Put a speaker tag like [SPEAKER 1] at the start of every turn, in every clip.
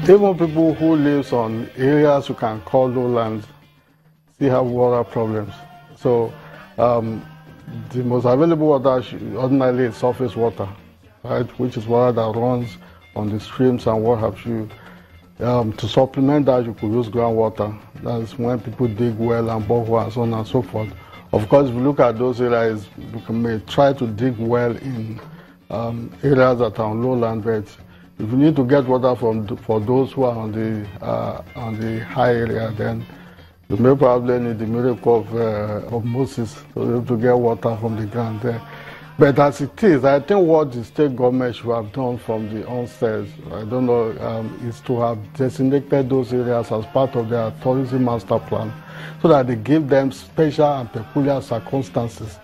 [SPEAKER 1] Even people who live on areas you can call lowlands still have water problems. So the most available water ordinarily is surface water, right, which is water that runs on the streams and what have you. To supplement that, you could use groundwater. That's when people dig well and borehole and so on and so forth. Of course, if you look at those areas, you may try to dig well in areas that are on lowland beds. If you need to get water for those who are on the high area, then you may probably need the miracle of Moses to be able to get water from the ground there. But as it is, I think what the state government should have done from the onset, I don't know, is to have designated those areas as part of their tourism master plan so that they give them special and peculiar circumstances.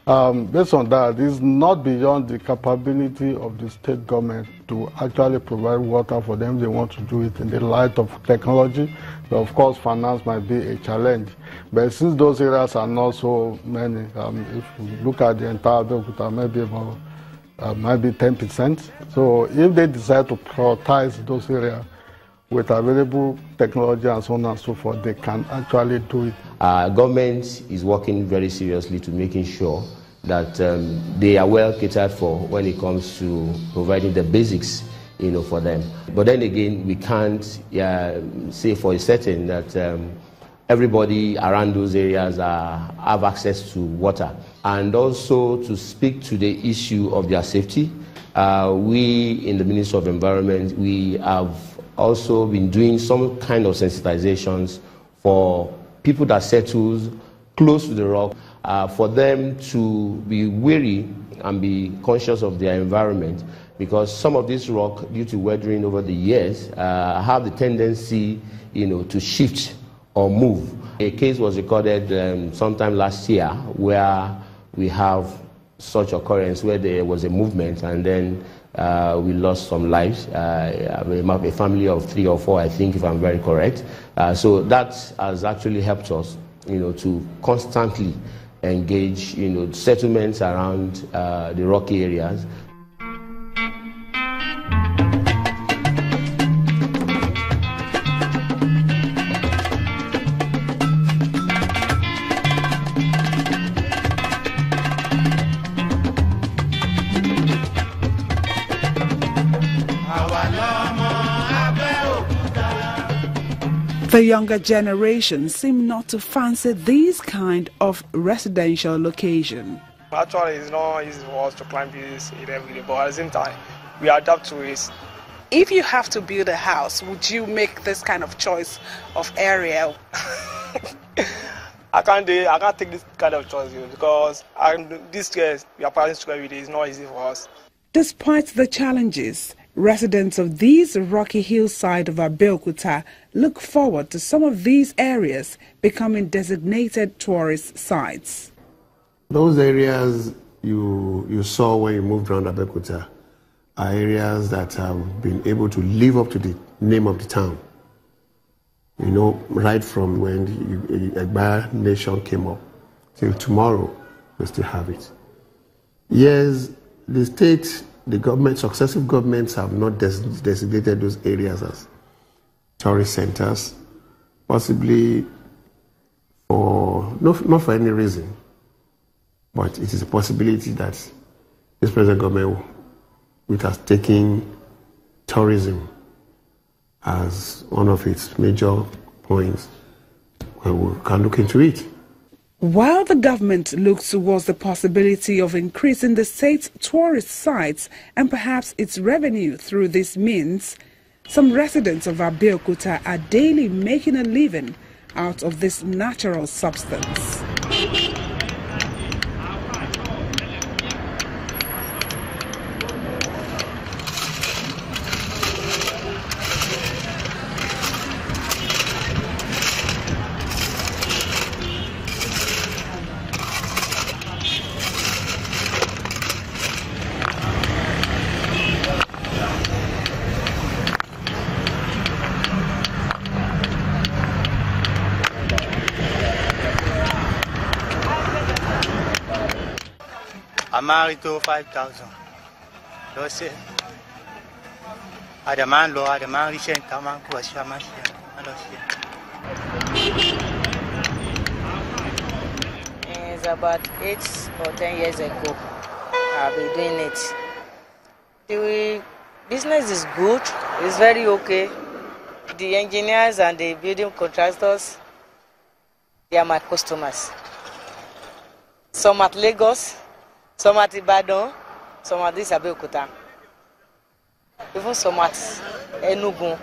[SPEAKER 1] Based on that, it's not beyond the capability of the state government to actually provide water for them. They want to do it in the light of technology. But of course, finance might be a challenge. But since those areas are not so many, if you look at the entire Abeokuta, maybe about maybe 10%. So if they decide to prioritize those areas with available technology and so on and so forth, they can actually do it.
[SPEAKER 2] Government is working very seriously to making sure that they are well catered for when it comes to providing the basics, for them. But then again, we can't say for a certain that everybody around those areas have access to water. And also to speak to the issue of their safety, we in the Ministry of Environment, we have also been doing some kind of sensitizations for people that settle close to the rock, for them to be wary and be conscious of their environment, because some of this rock, due to weathering over the years, have the tendency, to shift or move. A case was recorded sometime last year where we have such occurrence where there was a movement and then we lost some lives, a family of 3 or 4, I think, if I'm very correct. So that has actually helped us, to constantly engage, settlements around the rocky areas.
[SPEAKER 3] The younger generation seem not to fancy these kind of residential location.
[SPEAKER 4] Actually, it's not easy for us to climb this every day, but at the same time, we adapt to it.
[SPEAKER 3] If you have to build a house, would you make this kind of choice of area?
[SPEAKER 4] I can't take this kind of choice because this case we are passing through every day. It's not easy for us.
[SPEAKER 3] Despite the challenges, residents of these rocky hillside of Abeokuta look forward to some of these areas becoming designated tourist sites.
[SPEAKER 5] Those areas you saw when you moved around Abeokuta are areas that have been able to live up to the name of the town. Right from when the Egba nation came up till tomorrow, we still have it. Yes, the state, the government, successive governments have not designated those areas as tourist centers, possibly for not for any reason, but it is a possibility that this present government, which has taken tourism as one of its major points, we can look into it.
[SPEAKER 3] While the government looks towards the possibility of increasing the state's tourist sites and perhaps its revenue through this means, some residents of Abeokuta are daily making a living out of this natural substance.
[SPEAKER 6] I'm married to 5,000. That's it. It's about 8 or 10 years ago I've been doing it. The business is good, it's very okay. The engineers and the building contractors, they are my customers. Some at Lagos, some at Ibadan, some at this Abeokuta, even some at Enugu.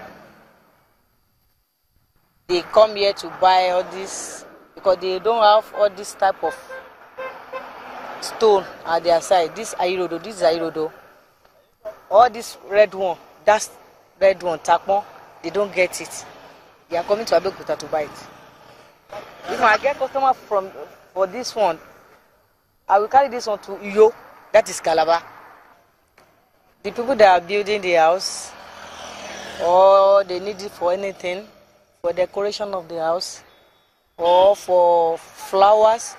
[SPEAKER 6] They come here to buy all this because they don't have all this type of stone at their side. This Airodo, this is Airodo. All this red one, that's red one, Takmo, they don't get it. They are coming to Abeokuta to buy it. If I get customer for this one, I will carry this one to Uyo, that is Calabar. The people that are building the house, or they need it for anything, for decoration of the house, or for flowers,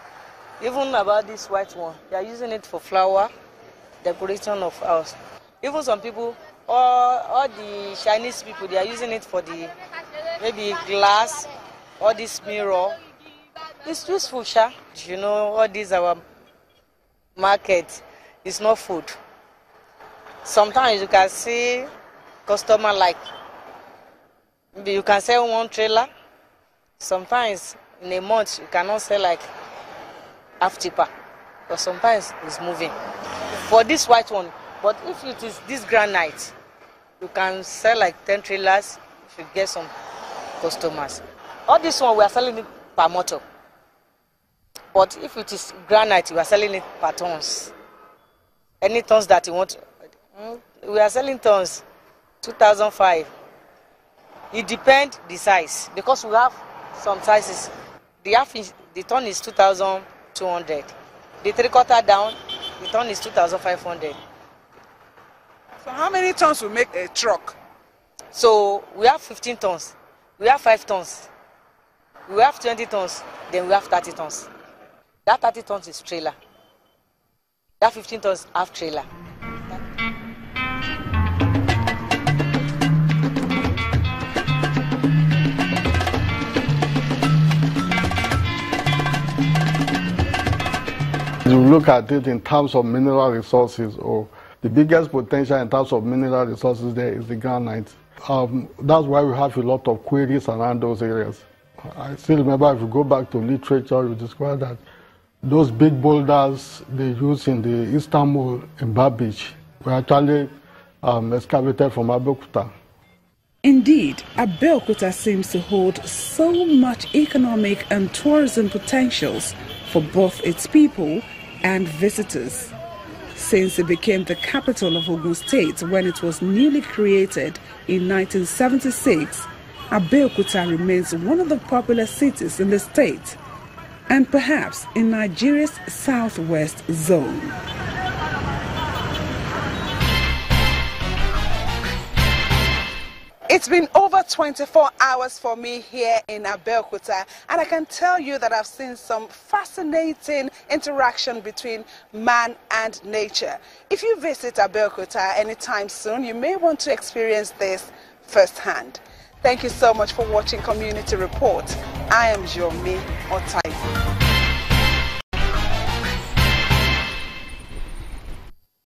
[SPEAKER 6] even about this white one, they are using it for flower, decoration of house. Even some people, all the Chinese people, they are using it for the maybe glass, or this mirror. It's useful, sha. You know, all these our market is not food. Sometimes you can see customer like maybe you can sell one trailer. Sometimes in a month you cannot sell like half tipper, but sometimes it's moving. For this white one, but if it is this granite, you can sell like 10 trailers if you get some customers. All this one we are selling it per motor. But if it is granite, we are selling it per tons. Any tons that you want, we are selling tons, 2,005. It depends the size because we have some sizes. The ton is 2,200. The 3/4 down, the ton is 2,500.
[SPEAKER 3] So how many tons will make a truck?
[SPEAKER 6] So we have 15 tons, we have 5 tons, we have 20 tons, then we have 30 tons. That 30 tons is trailer. That 15 tons half trailer.
[SPEAKER 1] You look at it in terms of mineral resources, or the biggest potential in terms of mineral resources there is the granite. That's why we have a lot of queries around those areas. I still remember, if you go back to literature, you discover that those big boulders they use in the Istanbul in Babich were actually excavated from Abeokuta.
[SPEAKER 3] Indeed, Abeokuta seems to hold so much economic and tourism potentials for both its people and visitors. Since it became the capital of Ogun State when it was newly created in 1976, Abeokuta remains one of the popular cities in the state, and perhaps in Nigeria's southwest zone. It's been over 24 hours for me here in Abeokuta, and I can tell you that I've seen some fascinating interaction between man and nature. If you visit Abeokuta anytime soon, you may want to experience this firsthand. Thank you so much for watching Community Report. I am Yomi Otaifu.